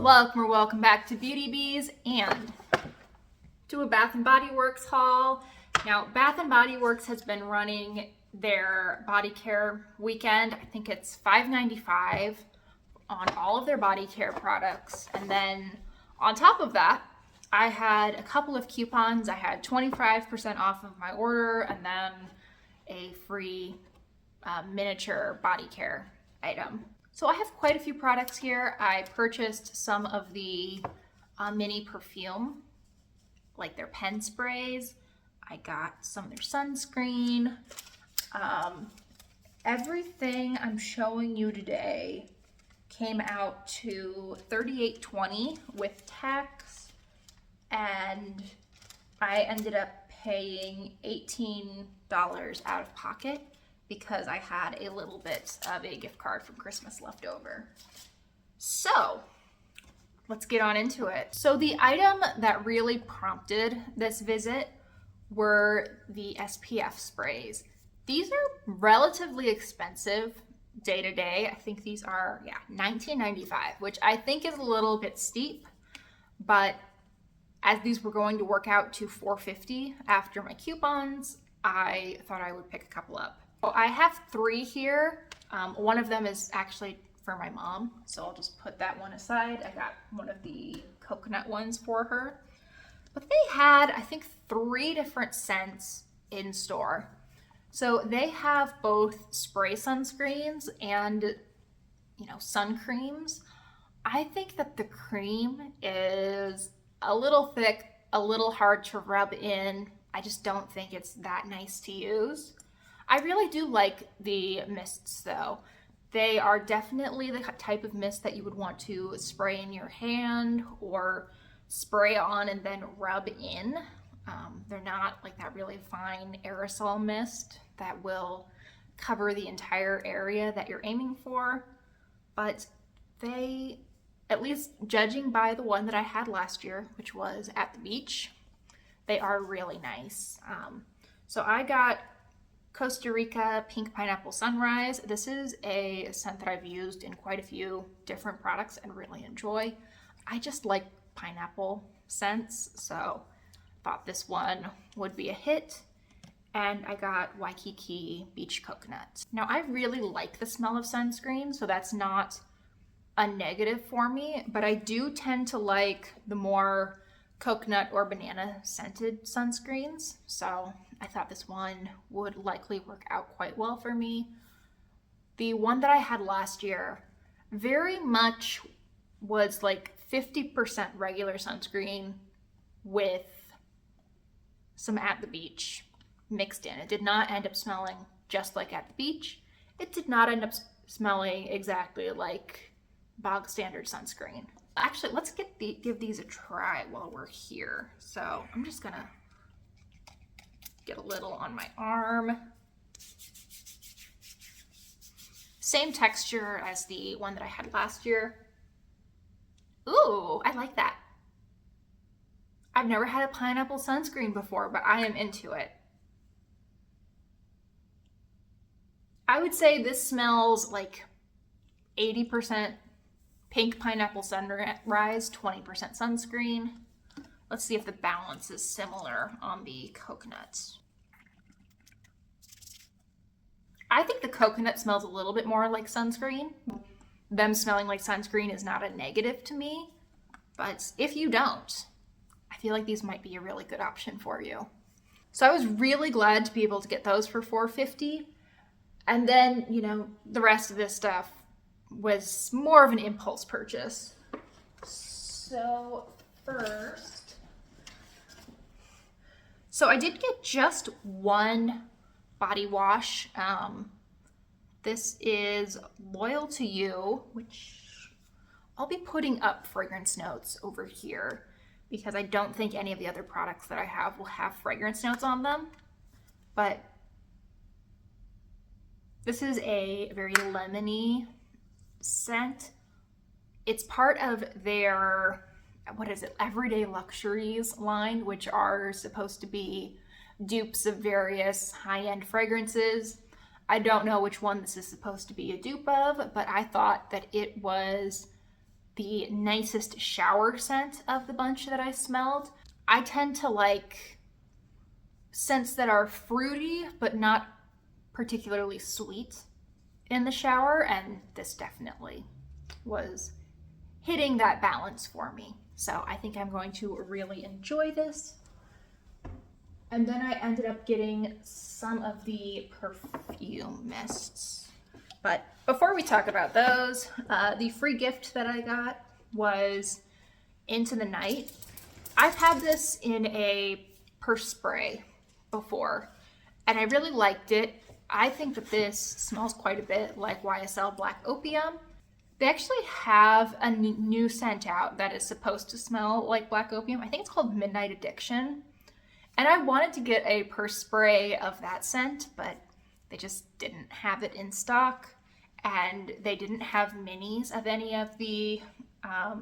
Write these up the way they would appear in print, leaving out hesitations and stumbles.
welcome back to Beauty Bees and to a Bath & Body Works haul. Now, Bath & Body Works has been running their body care weekend. I think it's $5.95 on all of their body care products. And then on top of that, I had a couple of coupons. I had 25% off of my order and then a free miniature body care item. So I have quite a few products here. I purchased some of the mini perfume, like their pen sprays. I got some of their sunscreen. Everything I'm showing you today came out to $38.20 with tax, and I ended up paying $18 out of pocket because I had a little bit of a gift card from Christmas left over. So let's get on into it. So the item that really prompted this visit were the SPF sprays. These are relatively expensive day to day. I think these are, $19.95, which I think is a little bit steep, but as these were going to work out to $4.50 after my coupons, I thought I would pick a couple up. I have 3 here. One of them is actually for my mom, so I'll just put that one aside. I got one of the coconut ones for her. But they had, I think, 3 different scents in store. So they have both spray sunscreens and, sun creams. I think that the cream is a little thick, a little hard to rub in. I just don't think it's that nice to use. I really do like the mists though. They are definitely the type of mist that you would want to spray in your hand or spray on and then rub in. They're not like that really fine aerosol mist that will cover the entire area that you're aiming for, but they, at least judging by the one that I had last year, which was at the beach, they are really nice. So I got Costa Rica Pink Pineapple Sunrise. This is a scent that I've used in quite a few different products and really enjoy. I just like pineapple scents, so thought this one would be a hit. And I got Waikiki Beach Coconut. Now I really like the smell of sunscreen, so that's not a negative for me, but I do tend to like the more coconut or banana scented sunscreens, so I thought this one would likely work out quite well for me. The one that I had last year very much was like 50% regular sunscreen with some at the beach mixed in. It did not end up smelling just like at the beach. It did not end up smelling exactly like bog standard sunscreen. Actually, let's give these a try while we're here. So I'm just gonna get a little on my arm. Same texture as the one that I had last year. Ooh, I like that. I've never had a pineapple sunscreen before, but I am into it. I would say this smells like 80% pink pineapple sunrise, 20% sunscreen. Let's see if the balance is similar on the coconuts. I think the coconut smells a little bit more like sunscreen. Them smelling like sunscreen is not a negative to me, but if you don't, I feel like these might be a really good option for you. So I was really glad to be able to get those for $4.50. And then, the rest of this stuff was more of an impulse purchase. So first, I did get just one body wash. This is Loyal to You, which I'll be putting up fragrance notes over here because I don't think any of the other products that I have will have fragrance notes on them. But this is a very lemony scent. It's part of their, Everyday Luxuries line, which are supposed to be dupes of various high-end fragrances. I don't know which one this is supposed to be a dupe of, but I thought that it was the nicest shower scent of the bunch that I smelled. I tend to like scents that are fruity, but not particularly sweet in the shower, and this definitely was hitting that balance for me. So I think I'm going to really enjoy this. And then I ended up getting some of the perfume mists. But before we talk about those, the free gift that I got was Into the Night. I've had this in a purse spray before, and I really liked it. I think that this smells quite a bit like YSL Black Opium. They actually have a new scent out that is supposed to smell like Black Opium. I think it's called Midnight Addiction. And I wanted to get a purse spray of that scent, but they just didn't have it in stock. And they didn't have minis of any of the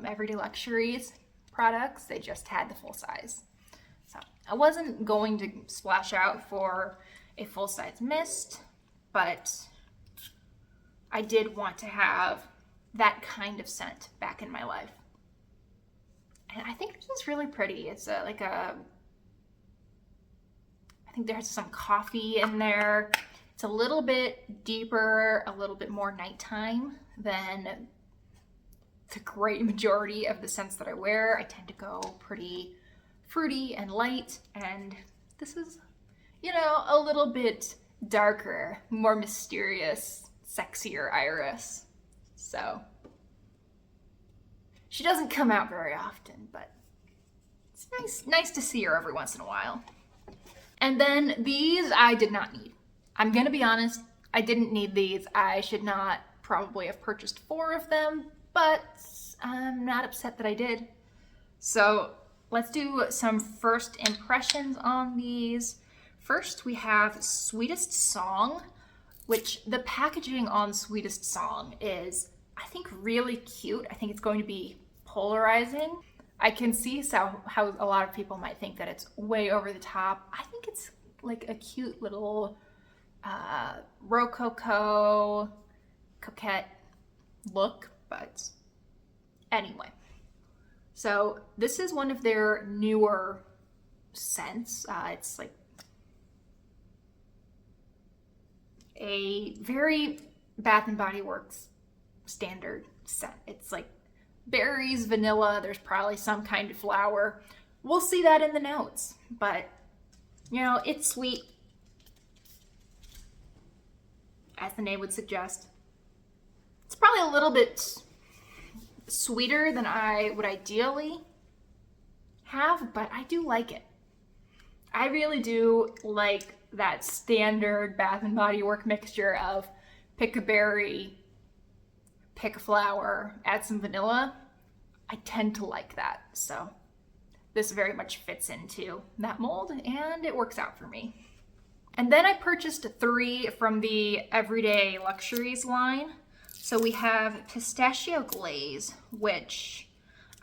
Everyday Luxuries products. They just had the full size. So I wasn't going to splash out for a full-size mist, but I did want to have that kind of scent back in my life. And I think this is really pretty. It's I think there's some coffee in there. It's a little bit deeper, a little bit more nighttime than the great majority of the scents that I wear. I tend to go pretty fruity and light, and this is, you know, a little bit darker, more mysterious, sexier Iris. So she doesn't come out very often, but it's nice to see her every once in a while. And then these I did not need. I'm gonna be honest, I didn't need these. I should not probably have purchased 4 of them, but I'm not upset that I did. So let's do some first impressions on these. First, we have Sweetest Song, which the packaging on Sweetest Song is, I think, really cute. I think it's going to be polarizing. I can see how a lot of people might think that it's way over the top. I think it's like a cute little rococo, coquette look, but anyway. So this is one of their newer scents. It's like a very Bath and Body Works standard scent. It's like berries, vanilla, there's probably some kind of flower. We'll see that in the notes, but you know, it's sweet, as the name would suggest. It's probably a little bit sweeter than I would ideally have, but I do like it. I really do like that standard Bath and Body Works mixture of pick a berry, pick a flower, add some vanilla. I tend to like that, so this very much fits into that mold, and it works out for me. And then I purchased 3 from the Everyday Luxuries line. So we have Pistachio Glaze, which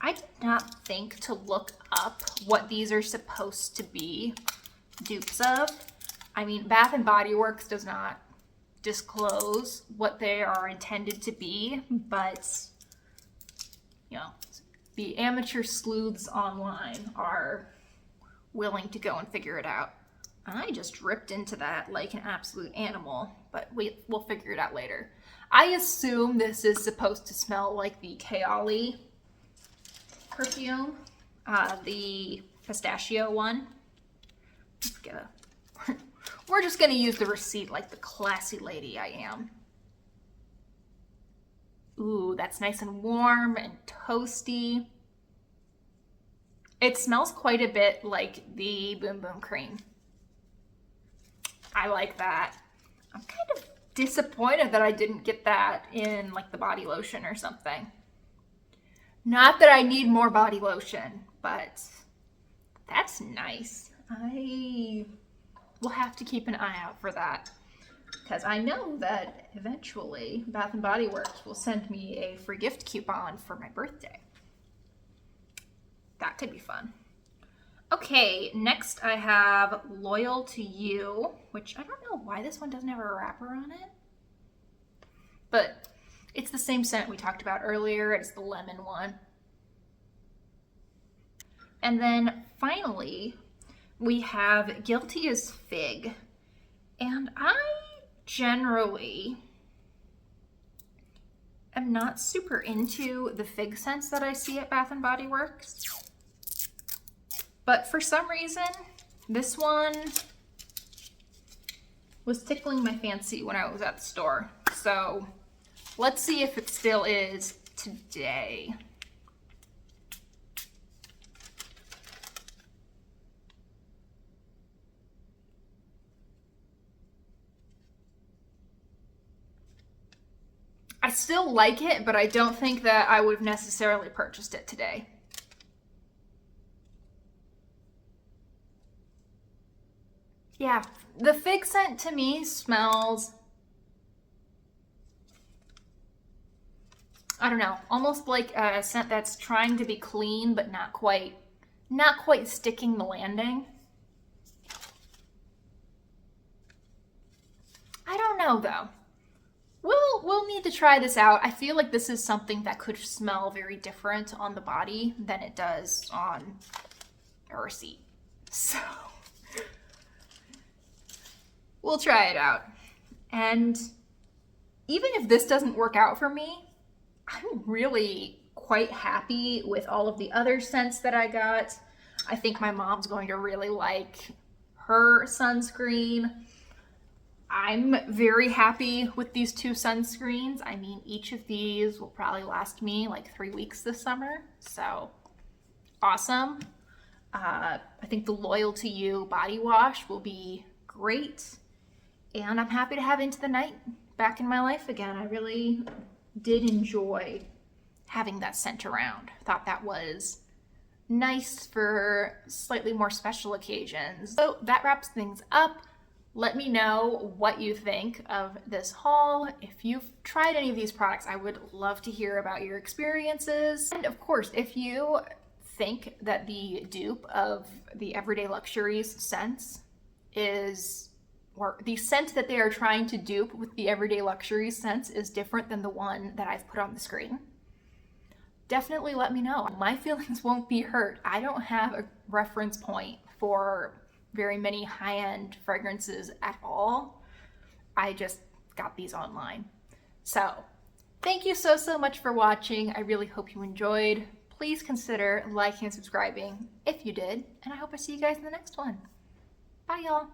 I did not think to look up what these are supposed to be dupes of. I mean, Bath and Body Works does not disclose what they are intended to be, but you know, the amateur sleuths online are willing to go and figure it out. I just ripped into that like an absolute animal, but we'll figure it out later. I assume this is supposed to smell like the Kaoli perfume, the pistachio one. We're just gonna use the receipt like the classy lady I am. Ooh, that's nice and warm and toasty. It smells quite a bit like the Boom Boom Cream. I like that. I'm kind of disappointed that I didn't get that in like the body lotion or something. Not that I need more body lotion, but that's nice. I will have to keep an eye out for that, because I know that eventually Bath and Body Works will send me a free gift coupon for my birthday. That could be fun. Okay, next I have Loyal to You, which I don't know why this one doesn't have a wrapper on it, but It's the same scent we talked about earlier. It's the lemon one. And then finally, we have Guilty as Fig. And I generally am not super into the fig scents that I see at Bath & Body Works. But for some reason, this one was tickling my fancy when I was at the store. So let's see if it still is today. I still like it, but I don't think that I would have necessarily purchased it today. Yeah, the fig scent to me smells, I don't know, almost like a scent that's trying to be clean, but not quite sticking the landing. I don't know though. We'll need to try this out. I feel like this is something that could smell very different on the body than it does on a receipt. So we'll try it out. And even if this doesn't work out for me, I'm really quite happy with all of the other scents that I got. I think my mom's going to really like her sunscreen. I'm very happy with these two sunscreens. I mean, each of these will probably last me like 3 weeks this summer. So awesome. I think the Loyal to You body wash will be great. And I'm happy to have Into the Night back in my life again. I really did enjoy having that scent around. Thought that was nice for slightly more special occasions. So that wraps things up. Let me know what you think of this haul. If you've tried any of these products, I would love to hear about your experiences. And of course, if you think that the dupe of the Everyday Luxuries scents is, or the scent that they are trying to dupe with the Everyday Luxuries scents is different than the one that I've put on the screen, definitely let me know. My feelings won't be hurt. I don't have a reference point for very many high-end fragrances at all. I just got these online. So thank you so much for watching. I really hope you enjoyed. Please consider liking and subscribing if you did, and I hope I see you guys in the next one. Bye y'all.